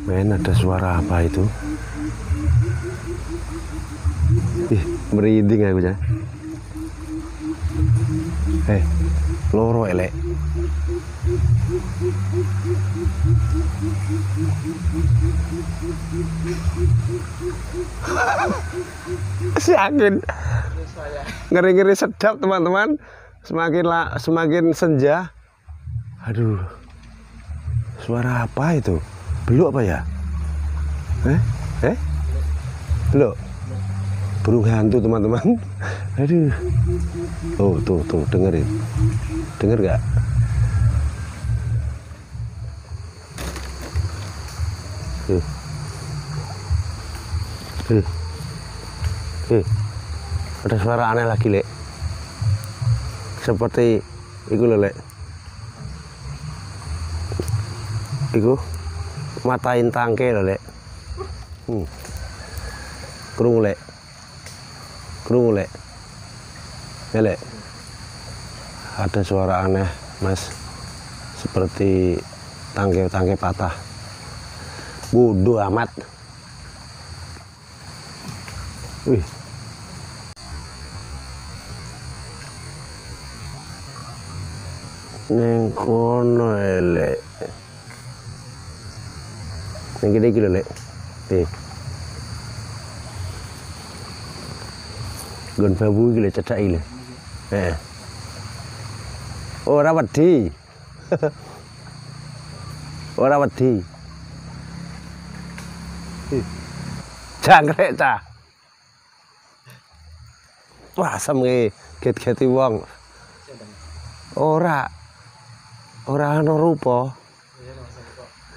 Men, ada suara apa itu? Merinding aku ya. Loro elek. Si angin ngeri-ngeri sedap teman-teman. Semakin senja. Aduh, suara apa itu? Beluk apa ya? Beluk. Burung hantu teman-teman. Aduh. Oh, tuh dengerin. Denger gak? Ada suara aneh lagi, Lek. Seperti iku lho, Lek. Iku matain tangke lho, Lek. Krungu, Lek. Krungu, Lek. Ya, Lek. Ada suara aneh, Mas. Seperti tangke-tangke patah. Bodoh amat. Wih. Neng kono elek. Neng gede iki lho, Lek. Gon babu iki lho cedhaki lho. Ora wedi. Ora wedi. Jangkrik ta. Wah, asem iki get-geti wong. Ora ana rupa.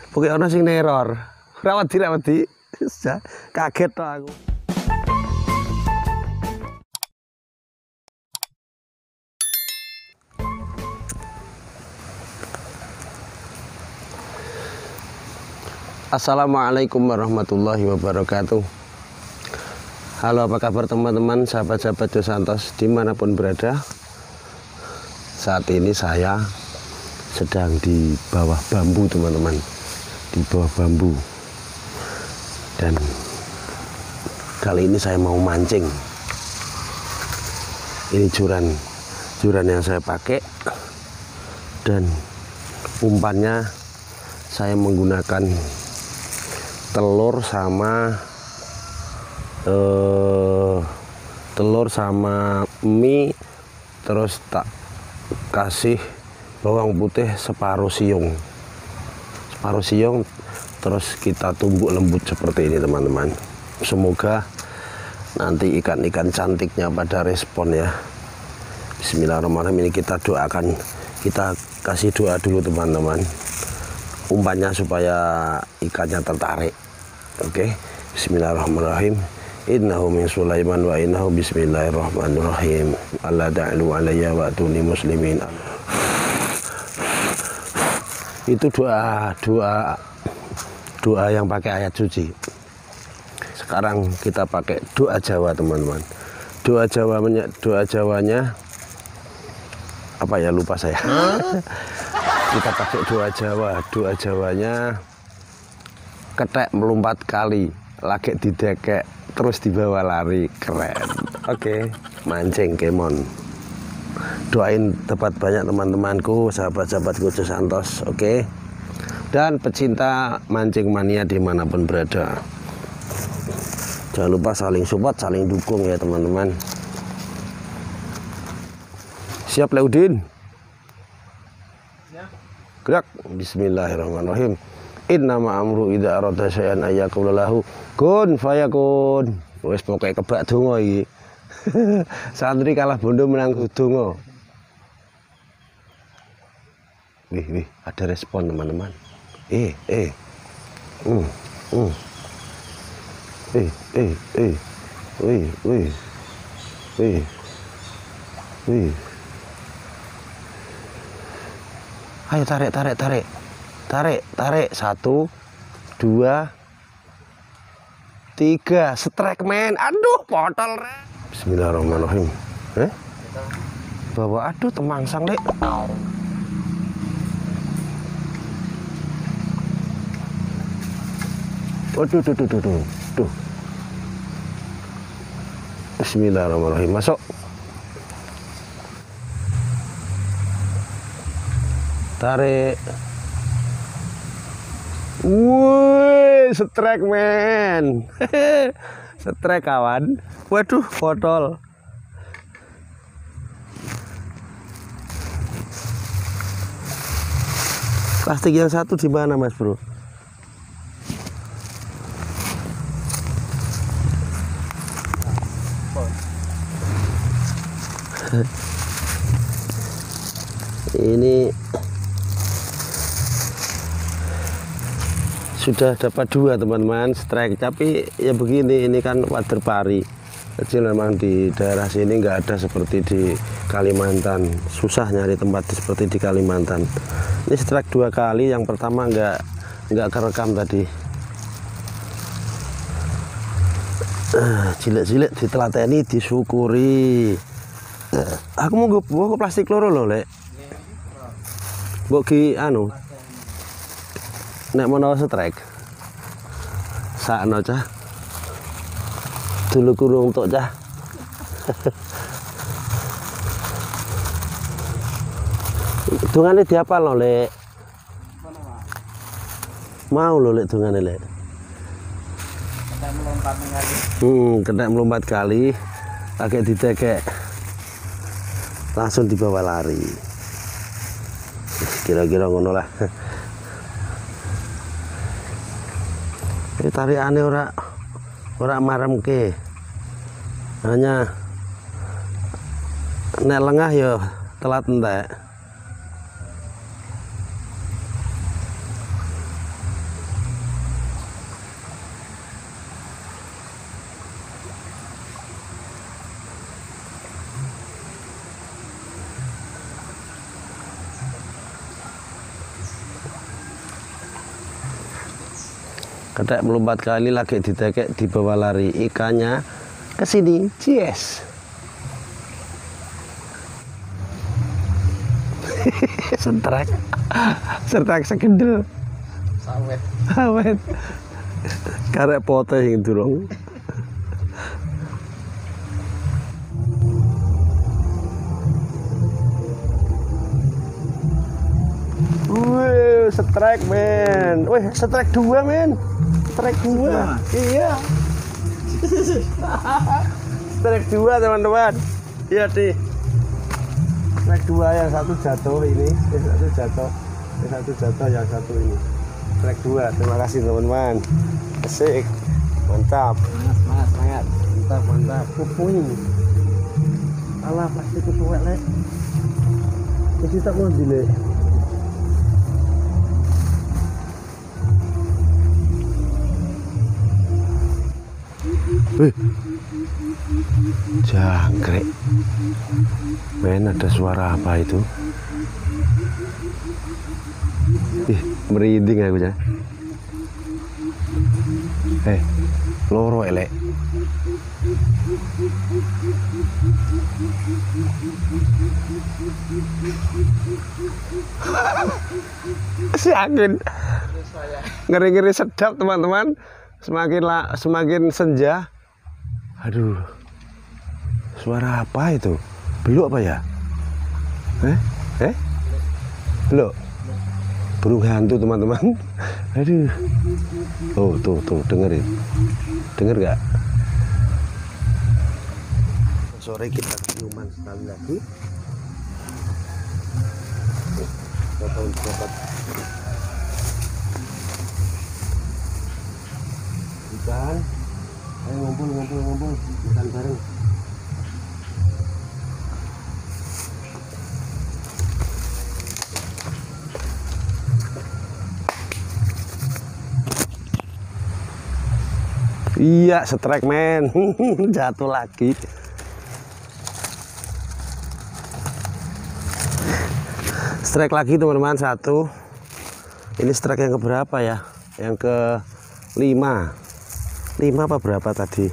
Pokoke ana sing neror. Ora wedi. Kaget to aku. Assalamualaikum warahmatullahi wabarakatuh. Halo, apa kabar teman-teman, sahabat-sahabat Dos Santos dimanapun berada. Saat ini saya sedang di bawah bambu teman-teman, di bawah bambu. Dan kali ini saya mau mancing. Ini juran yang saya pakai, dan umpannya saya menggunakan telur sama mie, terus tak kasih bawang putih separuh siung, terus kita tumbuk lembut seperti ini teman-teman. Semoga nanti ikan-ikan cantiknya pada respon ya. Bismillahirrahmanirrahim. Ini kita doakan, kita kasih doa dulu teman-teman, umpannya supaya ikannya tertarik. Oke, bismillahirrahmanirrahim. Innahu min Sulaiman wa innahu bismillahirrahmanirrahim. Alla ta'alu alayya wa atuni muslimin. Itu doa yang pakai ayat suci. Sekarang kita pakai doa Jawa teman-teman. Doa Jawanya apa ya, lupa saya. Kita pakai doa Jawanya ketek melompat kali, lagi didekek, terus dibawa lari, keren. Oke, mancing kemon. Doain dapat banyak teman-temanku, sahabat-sahabatku Dos Santos, oke. Dan pecinta mancing mania dimanapun berada. Jangan lupa saling support, saling dukung ya teman-teman. Siap Leudin? Gerak. Bismillahirrahmanirrahim. Innama amru idza arada syai'an ayyaqula lahu kun fayakun. Wis pokoke kebak donga iki. Santri kalah bondo menang donga. Wih, ada respon teman-teman. Wih. Ayo tarik. 1, 2, 3, strike men. Aduh, potol re. Bismillahirrahmanirrahim. Bawa aduh temangsang, Lek. Waduh, tuh. Bismillahirrahmanirrahim. Masuk. Tarik. Wih, strike men. Strike kawan. Waduh, botol. Plastik yang satu di mana, Mas Bro? Ini sudah dapat 2 teman-teman strike, tapi ya begini, ini kan wader pari kecil. Memang di daerah sini nggak ada seperti di Kalimantan, susah nyari tempat seperti di Kalimantan. Ini strike 2 kali, yang pertama nggak kerekam tadi. Cilik-cilik ditelateni, disyukuri. Aku mau gue plastik loro loh, Lek. Mbok ki anu nek menawa strike sakno cah dulu kurung tok cah. Dungane diapal lho, Lek. Mau lho, Lek, dungane, Lek. Kena melompat kali, pakai ditekek langsung dibawa lari. Kira-kira ngono lah. Ini tarikane ora maremke. Hanya nek lengah ya telat entek. Kedek melompat kali, lagi ditekek, dibawa lari, ikannya ke sini. Yes. Strike sekedel. Sawet. Karek pote yang durung. Wih, strike men. Wih, strike 2 men. Strike 2. Iya. Strike 2 teman-teman. Iya deh. Strike 2, yang satu jatuh ini, yang satu jatuh, yang satu ini. Strike 2. Terima kasih teman-teman. Asik. Mantap. Semangat. Mantap. Kupuing. Alah, pasti ketuwek, Lek. Mesti tak mau dilek. Jangkrik. Men, ada suara apa itu? Merinding aku ya. Loro elek. Si angin. Ngeri-ngeri sedap teman-teman. Semakin senja. Aduh, suara apa itu? Beluk apa ya? Beluk? Burung hantu teman-teman. Aduh. Oh, tuh, dengerin. Denger gak? Sore kita ciuman sekali lagi. Dapat ikan. Ayo ngumpul makan bareng. Iya, strike men. Jatuh lagi. Strike lagi teman-teman, 1. Ini strike yang keberapa ya? Yang ke-5. 5 apa berapa tadi?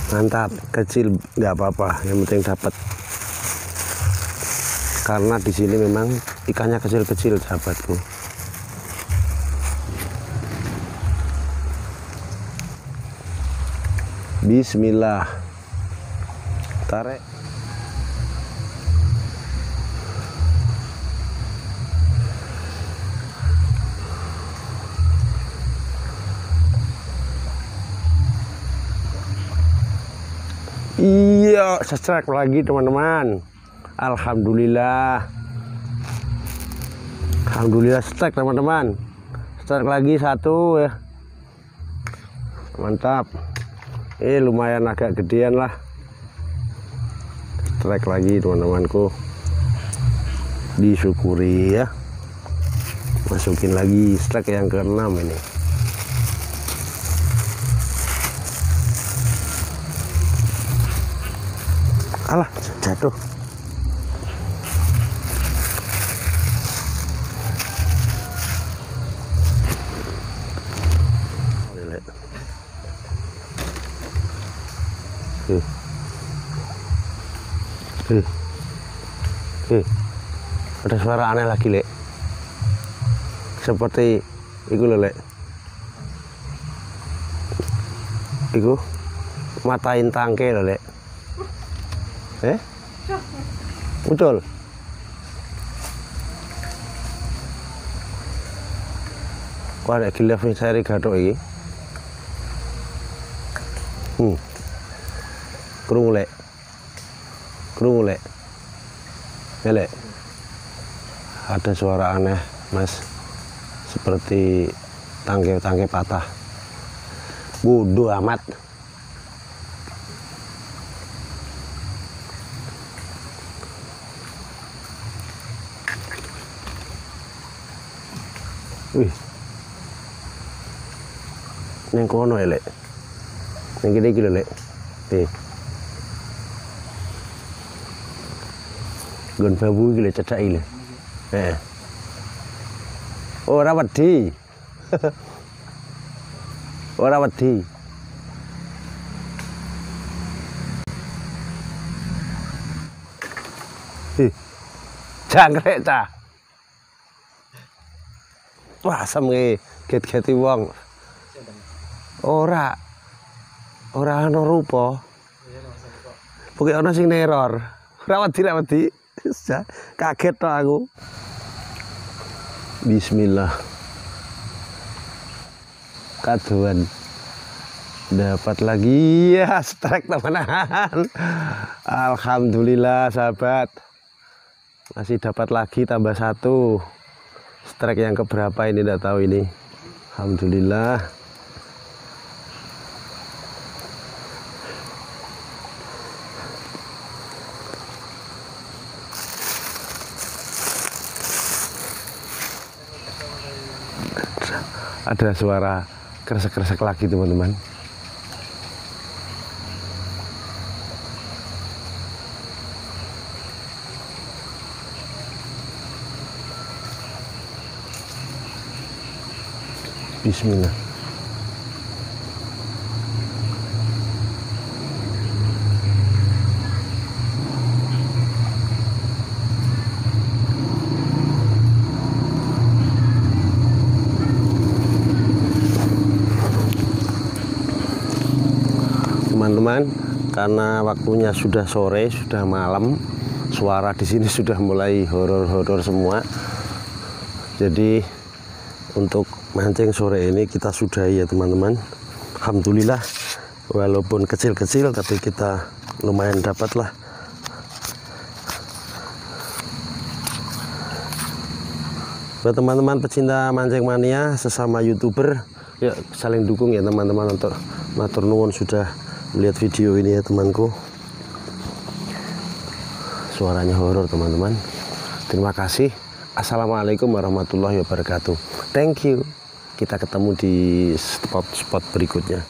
Mantap, kecil nggak apa-apa, yang penting dapat. karena di sini memang ikannya kecil-kecil sahabatku. Bismillah, tarik. Iya, sestrek lagi teman-teman. Alhamdulillah. Alhamdulillah setrek teman-teman. Setrek lagi satu ya. Mantap. Lumayan agak gedean lah. Setrek lagi teman-temanku. Disyukuri ya. Masukin lagi setrek yang ke-6 ini. Alah, jatuh. Ada suara aneh lagi, Lek. Seperti itu loh, Lek. Iku matain tangke loh, Lek. Betul. Kok ada gila seri gathok iki. Krungu, Lek. Krungu, Lek. Ya, Lek. Ada suara aneh, Mas. Seperti tangke-tangke patah. Bodoh amat. Wih, neng kono ya, Lek. Neng gede gila, Lek. Gon babu gila cedak ile. Ora wedi. Ora wedi. Jangkrik cah. Wah, asem nge, get-geti wong. Ora ana rupa. Pokoke ana sing neror. Ra wedi. Kaget to aku. Bismillah. Kaduan. Dapat lagi ya, strike teman-teman. Alhamdulillah sahabat. Masih dapat lagi tambah satu. Strike yang keberapa ini tidak tahu ini. Alhamdulillah. Ada suara kresek-kresek lagi teman-teman. Bismillah. Teman-teman, karena waktunya sudah sore, sudah malam, suara di sini sudah mulai horor-horor semua. Jadi untuk mancing sore ini kita sudahi ya teman-teman. Alhamdulillah, walaupun kecil-kecil tapi kita lumayan dapat lah. Buat teman-teman pecinta mancing mania, sesama YouTuber, ya saling dukung ya teman-teman. Untuk matur nuwun sudah melihat video ini ya temanku. Suaranya horor teman-teman. Terima kasih. Assalamualaikum warahmatullahi wabarakatuh. Thank you. Kita ketemu di spot-spot berikutnya.